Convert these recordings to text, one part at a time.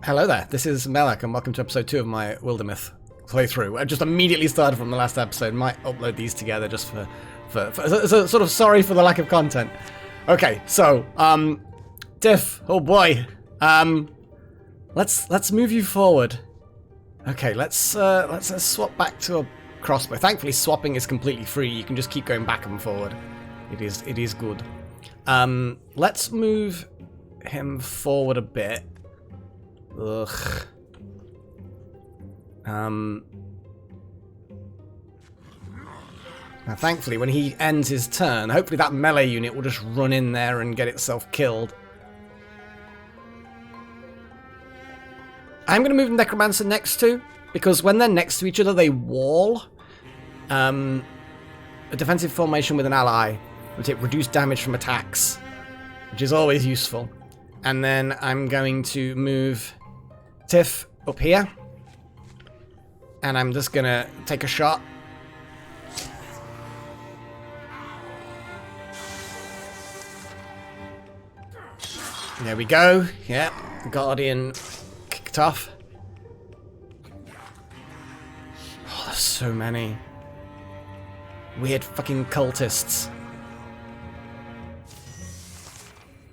Hello there, this is Melek and welcome to episode 2 of my Wildermyth playthrough. I just immediately started from the last episode, might upload these together just for sort of sorry for the lack of content. Okay, so, Diff, oh boy, let's move you forward. Okay, let's swap back to a crossbow. Thankfully swapping is completely free, you can just keep going back and forward. It is good. Let's move him forward a bit. Ugh. Now, thankfully, when he ends his turn, hopefully that melee unit will just run in there and get itself killed. I'm going to move Necromancer next to, because when they're next to each other, they wall. A defensive formation with an ally will take reduced damage from attacks, which is always useful. And then I'm going to move Tiff up here, and I'm just gonna take a shot. There we go. Yep, Guardian kicked off. Oh, there's so many weird fucking cultists.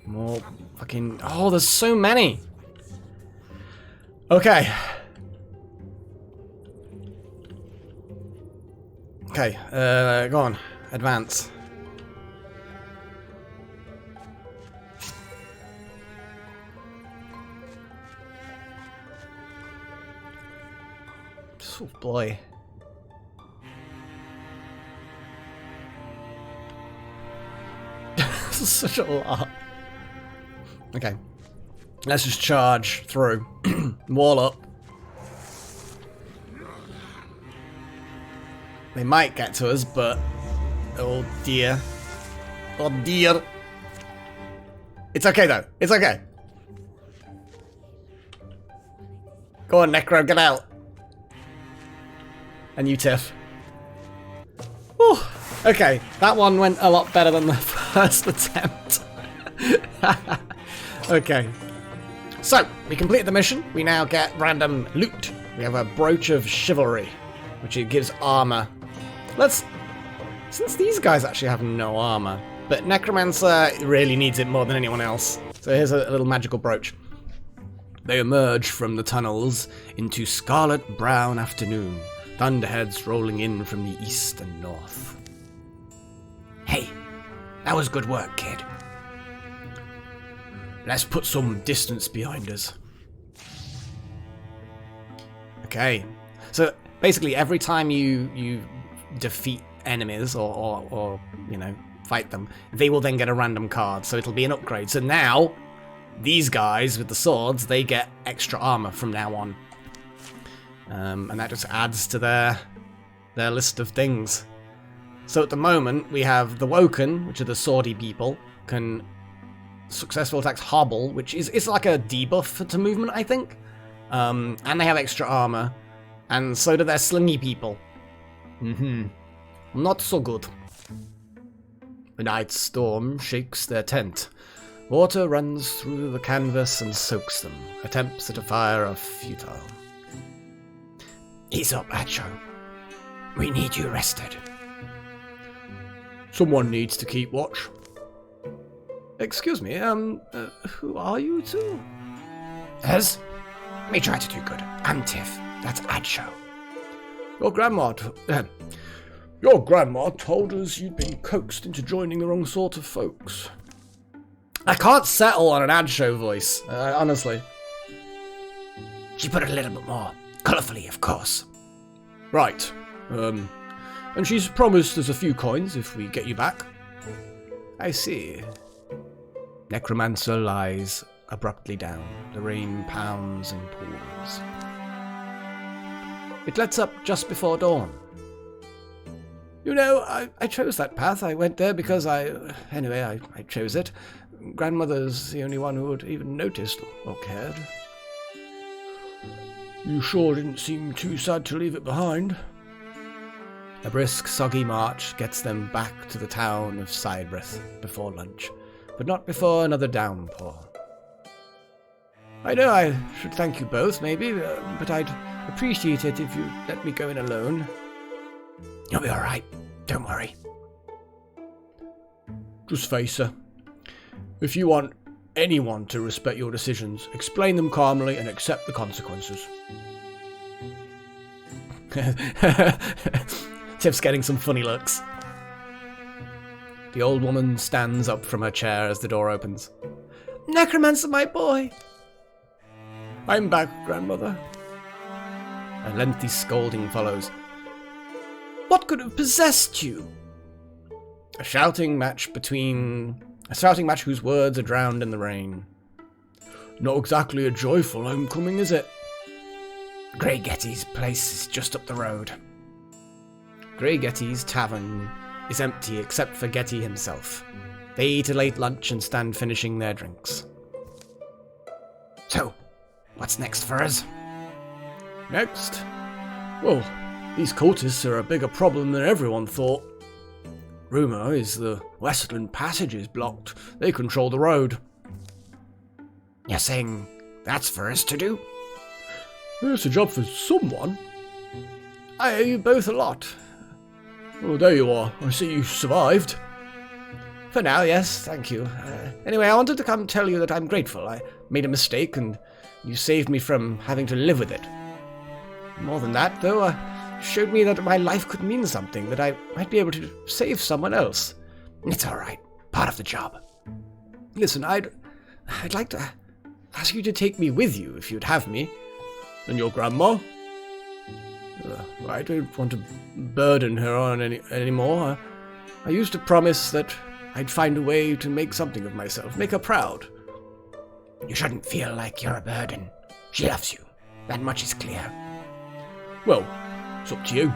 More fucking... Oh, there's so many! Okay. Okay, go on. Advance. Oh boy. This is such a lot. Okay. Let's just charge through. Wall up. They might get to us, but... Oh dear. Oh dear. It's okay though. It's okay. Go on, Necro, get out. And you, Tiff. Whew. Okay, that one went a lot better than the first attempt. Okay. So, we completed the mission. We now get random loot. We have a Brooch of Chivalry, which it gives armor. Since these guys actually have no armor, but Necromancer really needs it more than anyone else. So here's a little magical brooch. They emerge from the tunnels into scarlet brown afternoon, thunderheads rolling in from the east and north. Hey, that was good work, kid. Let's put some distance behind us. Okay. So basically every time you defeat enemies or you know, fight them, they will then get a random card. So it'll be an upgrade. So now these guys with the swords, they get extra armor from now on. And that just adds to their list of things. So at the moment we have the Woken, which are the swordy people, can successful attacks hobble, which is it's like a debuff to movement, I think. And they have extra armor, and so do their slingy people. Not so good. The night storm shakes their tent. Water runs through the canvas and soaks them. Attempts at a fire are futile. Ease up, Acho. We need you rested. Someone needs to keep watch. Excuse me, who are you two? Ez? Me try to do good. I'm Tiff. That's Adshow. Your grandma told us you'd been coaxed into joining the wrong sort of folks. I can't settle on an Adshow voice, honestly. She put it a little bit more colourfully, of course. Right. And she's promised us a few coins if we get you back. I see. Necromancer lies abruptly down. The rain pounds and pours. It lets up just before dawn. You know, I chose that path. I went there because I chose it. Grandmother's the only one who would even noticed or cared. You sure didn't seem too sad to leave it behind. A brisk, soggy march gets them back to the town of Sidebrith before lunch, but not before another downpour. I know I should thank you both, maybe, but I'd appreciate it if you let me go in alone. You'll be alright. Don't worry. Just face her. If you want anyone to respect your decisions, explain them calmly and accept the consequences. Tip's getting some funny looks. The old woman stands up from her chair as the door opens. Necromancer, my boy! I'm back, grandmother. A lengthy scolding follows. What could have possessed you? A shouting match whose words are drowned in the rain. Not exactly a joyful homecoming, is it? Grey Getty's place is just up the road. Grey Getty's tavern is empty except for Getty himself. They eat a late lunch and stand finishing their drinks. So, what's next for us? Next? Well, these cultists are a bigger problem than everyone thought. Rumour is the Westland Passage is blocked. They control the road. You're saying that's for us to do? It's a job for someone. I owe you both a lot. Oh, there you are. I see you survived. For now, yes, thank you. Anyway, I wanted to come tell you that I'm grateful. I made a mistake and you saved me from having to live with it. More than that, though, showed me that my life could mean something, that I might be able to save someone else. It's alright. Part of the job. Listen, I'd like to ask you to take me with you, if you'd have me. And your grandma? I don't want to burden her on anymore. I used to promise that I'd find a way to make something of myself, make her proud. You shouldn't feel like you're a burden. She loves you. That much is clear. Well, it's up to you.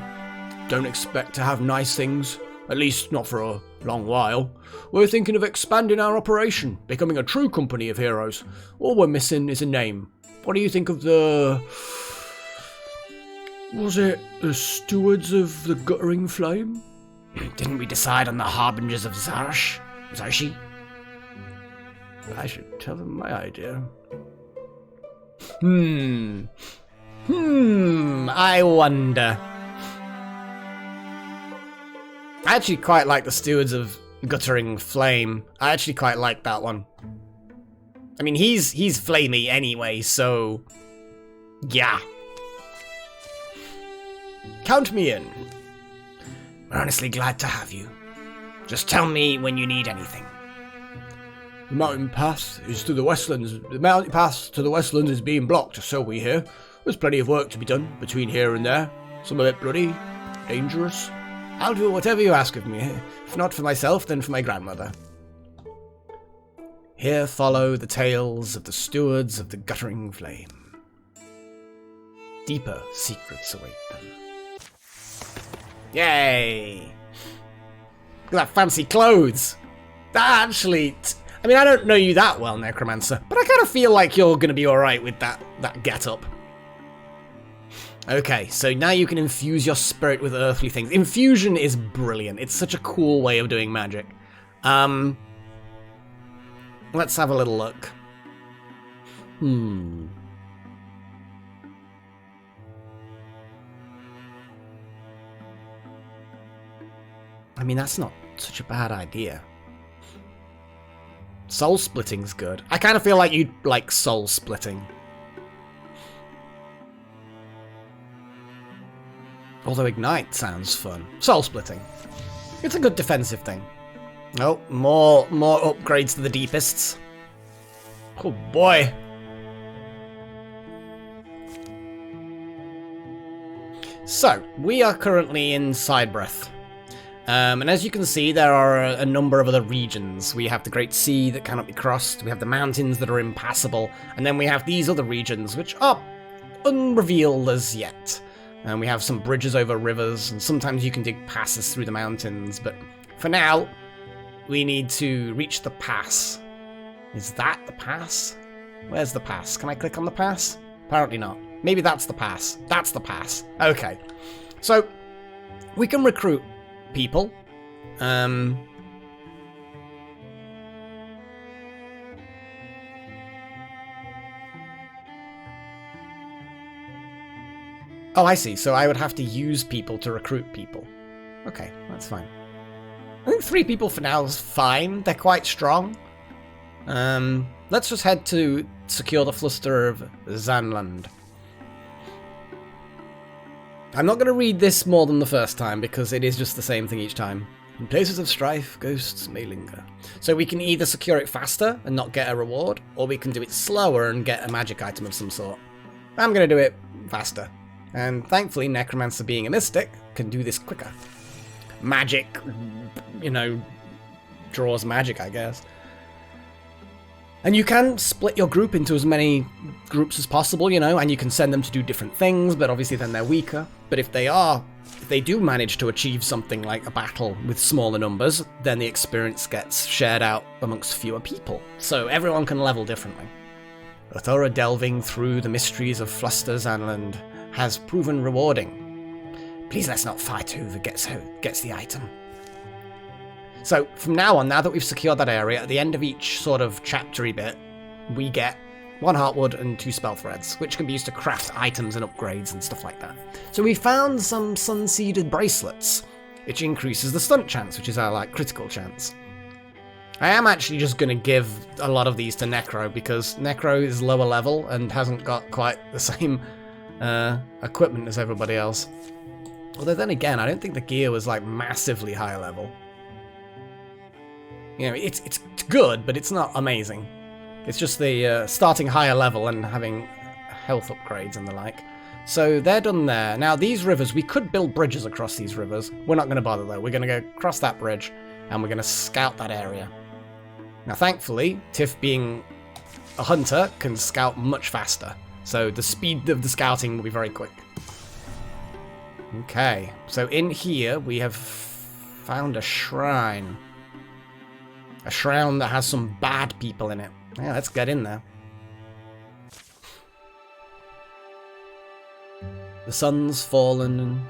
Don't expect to have nice things, at least not for a long while. We're thinking of expanding our operation, becoming a true company of heroes. All we're missing is a name. What do you think of the... Was it the Stewards of the Guttering Flame? Didn't we decide on the Harbingers of Zarshi? I should tell them my idea. I wonder. I actually quite like the Stewards of Guttering Flame. I actually quite like that one. I mean, he's flamey anyway, so... yeah. Count me in. We're honestly glad to have you. Just tell me when you need anything. The mountain path to the Westlands is being blocked, so we hear. There's plenty of work to be done between here and there. Some of it bloody, dangerous. I'll do whatever you ask of me. If not for myself, then for my grandmother. Here follow the tales of the Stewards of the Guttering Flame. Deeper secrets await them. Yay! Look at that fancy clothes! That actually... I mean, I don't know you that well, Necromancer, but I kind of feel like you're going to be alright with that get-up. Okay, so now you can infuse your spirit with earthly things. Infusion is brilliant. It's such a cool way of doing magic. Let's have a little look. I mean, that's not such a bad idea. Soul splitting's good. I kind of feel like you'd like soul splitting. Although ignite sounds fun. Soul splitting. It's a good defensive thing. Oh, more upgrades to the deepists. Oh boy. So, we are currently in Sidebreath. And as you can see, there are a number of other regions. We have the Great Sea that cannot be crossed, we have the mountains that are impassable, and then we have these other regions which are unrevealed as yet. And we have some bridges over rivers, and sometimes you can dig passes through the mountains, but for now, we need to reach the pass. Is that the pass? Where's the pass? Can I click on the pass? Apparently not. Maybe that's the pass. That's the pass. Okay. So, we can recruit people. I Oh, I see. So I would have to use people to recruit people. Okay, that's fine. I think 3 people for now is fine. They're quite strong. Let's just head to secure the Fluster of Zanland. I'm not going to read this more than the first time because it is just the same thing each time. In places of strife, ghosts may linger. So we can either secure it faster and not get a reward, or we can do it slower and get a magic item of some sort. I'm going to do it faster. And thankfully, Necromancer being a mystic can do this quicker. Magic, you know, draws magic, I guess. And you can split your group into as many groups as possible, you know, and you can send them to do different things, but obviously then they're weaker. But if they do manage to achieve something like a battle with smaller numbers, then the experience gets shared out amongst fewer people. So everyone can level differently. A thorough delving through the mysteries of Fluster Zanland has proven rewarding. Please let's not fight whoever gets the item. So, from now on, now that we've secured that area, at the end of each sort of chaptery bit, we get 1 heartwood and 2 spell threads, which can be used to craft items and upgrades and stuff like that. So we found some sun-seeded bracelets, which increases the stunt chance, which is our, like, critical chance. I am actually just going to give a lot of these to Necro, because Necro is lower level and hasn't got quite the same equipment as everybody else. Although then again, I don't think the gear was, like, massively high level. You know, it's good, but it's not amazing. It's just the starting higher level and having health upgrades and the like. So they're done there. Now these rivers, we could build bridges across these rivers. We're not going to bother though. We're going to go cross that bridge and we're going to scout that area. Now thankfully, Tiff being a hunter can scout much faster. So the speed of the scouting will be very quick. Okay, so in here we have found a shrine. A shrine that has some bad people in it. Yeah, let's get in there. The sun's fallen,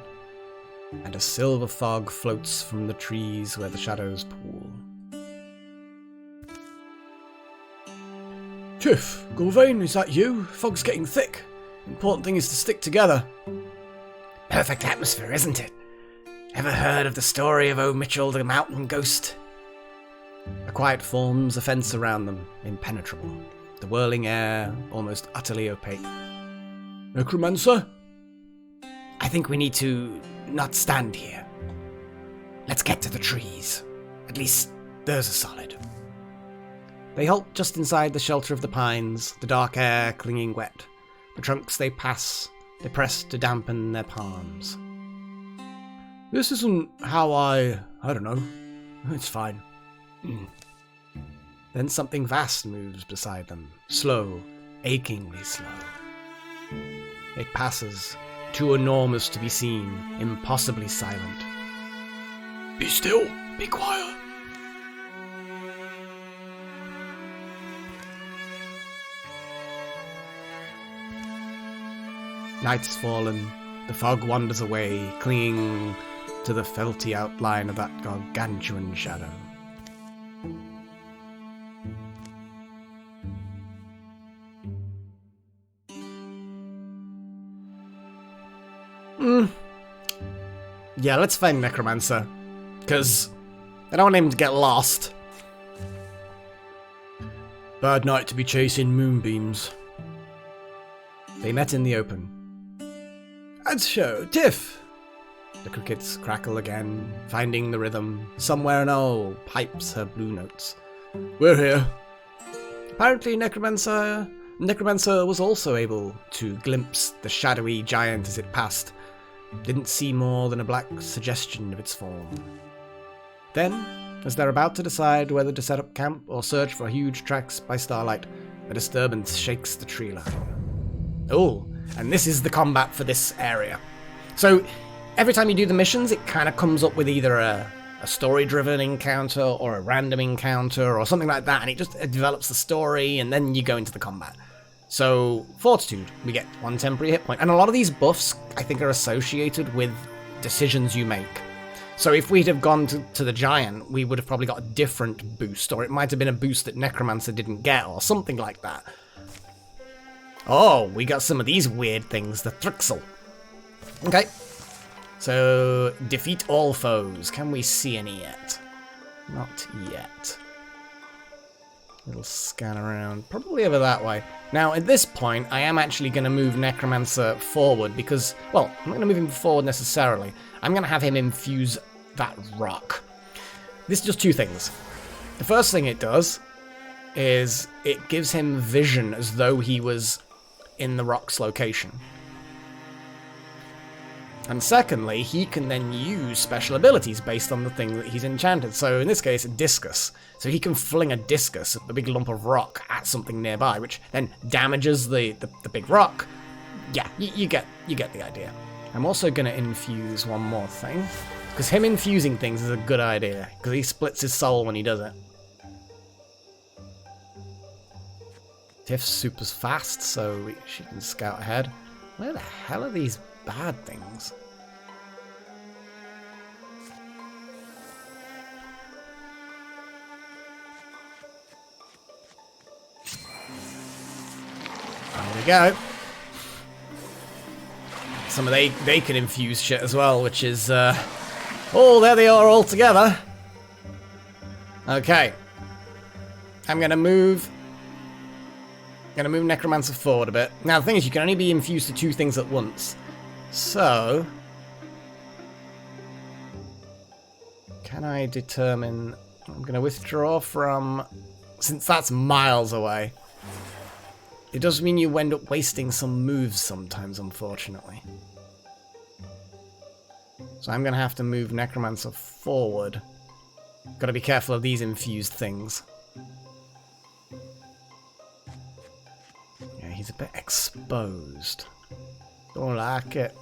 and a silver fog floats from the trees where the shadows pool. Tiff, Gulvain, is that you? Fog's getting thick. Important thing is to stick together. Perfect atmosphere, isn't it? Ever heard of the story of O Mitchell the mountain ghost? A quiet forms a fence around them, impenetrable. The whirling air almost utterly opaque. Necromancer? I think we need to not stand here. Let's get to the trees. At least those are solid. They halt just inside the shelter of the pines, the dark air clinging wet. The trunks they press to dampen their palms. This isn't how I don't know. It's fine. Then something vast moves beside them, slow, achingly slow. It passes, too enormous to be seen, impossibly silent. Be still, be quiet. Night's fallen, the fog wanders away, clinging to the felty outline of that gargantuan shadow. Yeah, let's find Necromancer, because I don't want him to get lost. Bad night to be chasing moonbeams. They met in the open. Ads show, Tiff! The crickets crackle again, finding the rhythm. Somewhere an owl pipes her blue notes. We're here. Apparently Necromancer was also able to glimpse the shadowy giant as it passed. Didn't see more than a black suggestion of its form. Then, as they're about to decide whether to set up camp or search for huge tracks by starlight, a disturbance shakes the tree line. Oh, and this is the combat for this area. So, every time you do the missions, it kind of comes up with either a story-driven encounter or a random encounter or something like that, and it develops the story, and then you go into the combat. So, Fortitude, we get 1 temporary hit point. And a lot of these buffs, I think, are associated with decisions you make. So if we'd have gone to the Giant, we would have probably got a different boost, or it might have been a boost that Necromancer didn't get, or something like that. Oh, we got some of these weird things, the Thrixel. Okay. So, defeat all foes. Can we see any yet? Not yet. Little scan around. Probably over that way. Now, at this point, I am actually going to move Necromancer forward because, well, I'm not going to move him forward necessarily. I'm going to have him infuse that rock. This does two things. The first thing it does is it gives him vision as though he was in the rock's location. And secondly, he can then use special abilities based on the thing that he's enchanted. So in this case, a discus. So he can fling a discus, a big lump of rock, at something nearby, which then damages the big rock. Yeah, you get the idea. I'm also going to infuse one more thing, because him infusing things is a good idea, because he splits his soul when he does it. Tiff's super fast, so she can scout ahead. Where the hell are these bad things? There we go. Some of they can infuse shit as well, which is oh, there they are all together. Okay. I'm gonna move Necromancer forward a bit. Now the thing is, you can only be infused to two things at once. So can I determine I'm gonna withdraw from, since that's miles away. It does mean you end up wasting some moves sometimes, unfortunately. So I'm going to have to move Necromancer forward. Got to be careful of these infused things. Yeah, he's a bit exposed. Don't like it.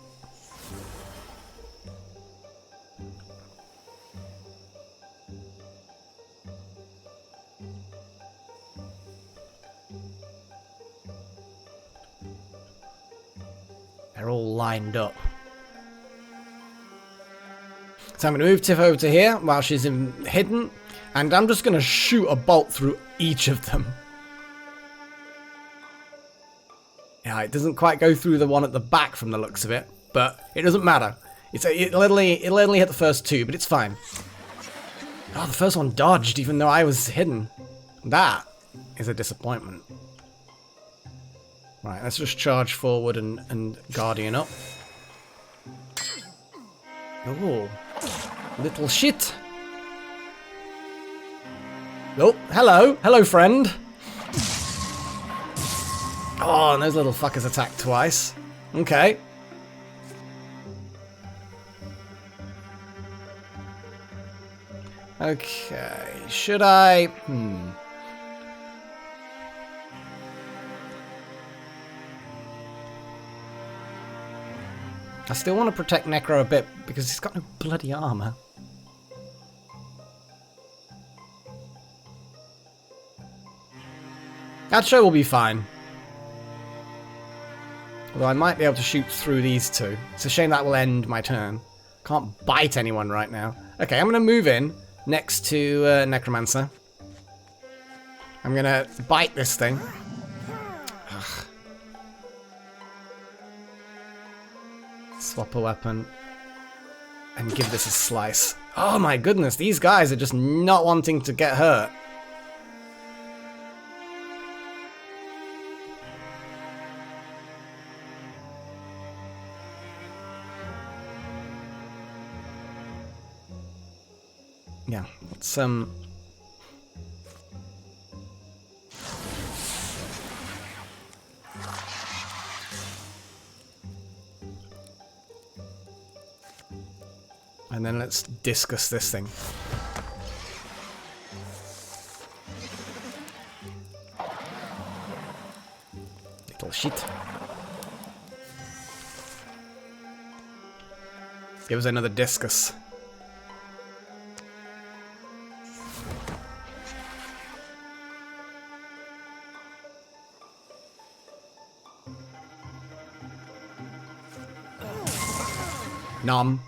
They're all lined up. So I'm going to move Tiff over to here while she's hidden, and I'm just going to shoot a bolt through each of them. Yeah, it doesn't quite go through the one at the back from the looks of it, but it doesn't matter. It'll only hit the first two, but it's fine. Oh, the first one dodged even though I was hidden. That is a disappointment. Right, let's just charge forward and Guardian up. Oh, little shit. Oh, hello. Hello, friend. Oh, and those little fuckers attacked twice. Okay. Okay, should I... I still want to protect Necro a bit, because he's got no bloody armor. That show will be fine. Although I might be able to shoot through these two. It's a shame that will end my turn. Can't bite anyone right now. Okay, I'm going to move in next to Necromancer. I'm going to bite this thing. Ugh. Swap a weapon. And give this a slice. Oh my goodness, these guys are just not wanting to get hurt. Yeah, let's and then let's discuss this thing. Little shit. Give us another discus. Nom.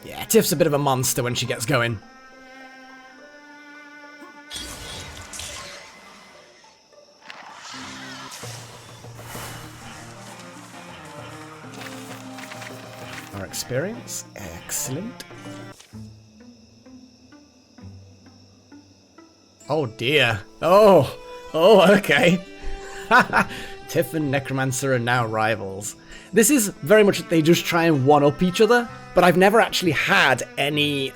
Yeah, Tiff's a bit of a monster when she gets going. our experience. Excellent. Oh dear. Oh, okay. Tiff and Necromancer are now rivals. This is very much they just try and one-up each other, but I've never actually had any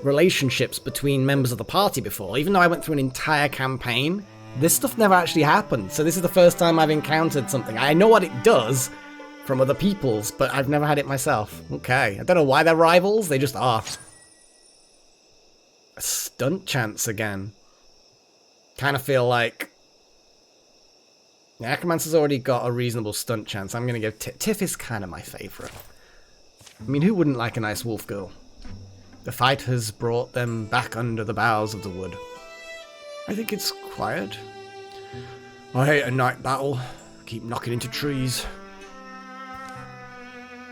relationships between members of the party before. Even though I went through an entire campaign, this stuff never actually happened. So this is the first time I've encountered something. I know what it does from other people's, but I've never had it myself. Okay, I don't know why they're rivals, they just are. A stunt chance again. Kind of feel like Necromancer's already got a reasonable stunt chance. I'm going to go Tiff is kind of my favourite. I mean, who wouldn't like a nice wolf girl? The fight has brought them back under the boughs of the wood. I think it's quiet. I hate a night battle. Keep knocking into trees.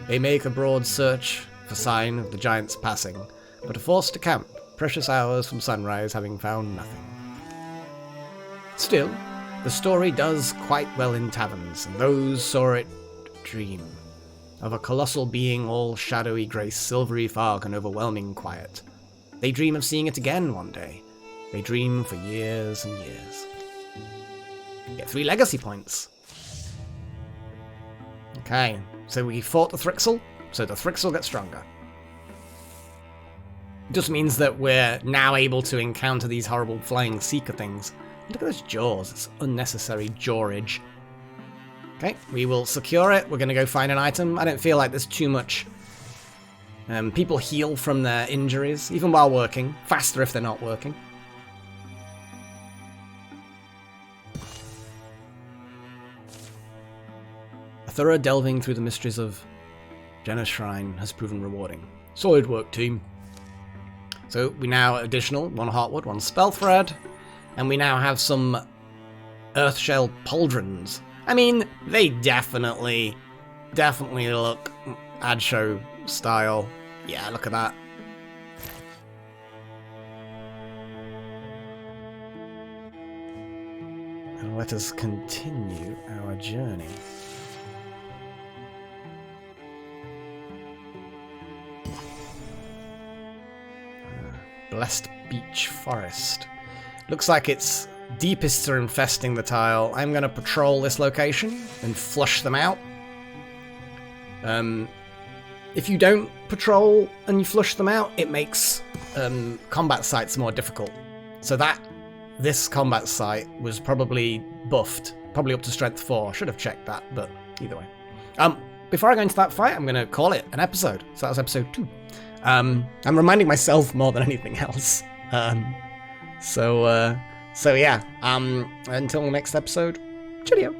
They make a broad search for sign of the giants passing, but are forced to camp, precious hours from sunrise having found nothing. Still, the story does quite well in taverns, and those saw it dream of a colossal being, all shadowy grace, silvery fog, and overwhelming quiet. They dream of seeing it again one day. They dream for years and years. Get 3 legacy points. Okay, so we fought the Thrixel, so the Thrixel gets stronger. It just means that we're now able to encounter these horrible flying seeker things. Look at those jaws, it's unnecessary jawage. Okay, we will secure it. We're going to go find an item. I don't feel like there's too much. People heal from their injuries, even while working. Faster if they're not working. A thorough delving through the mysteries of Jenna's Shrine has proven rewarding. Solid work, team. So we now additional 1 Heartwood, 1 Spell Thread, and we now have some Earthshell Pauldrons. I mean, they definitely look ad show style. Yeah, look at that. And let us continue our journey. Blessed Beach Forest. Looks like its deepists are infesting the tile. I'm going to patrol this location and flush them out. If you don't patrol and you flush them out, it makes combat sites more difficult. So this combat site was probably buffed, probably up to strength 4. Should have checked that, but either way. Before I go into that fight, I'm going to call it an episode. So that was episode 2. I'm reminding myself more than anything else. So yeah, until the next episode, cheerio.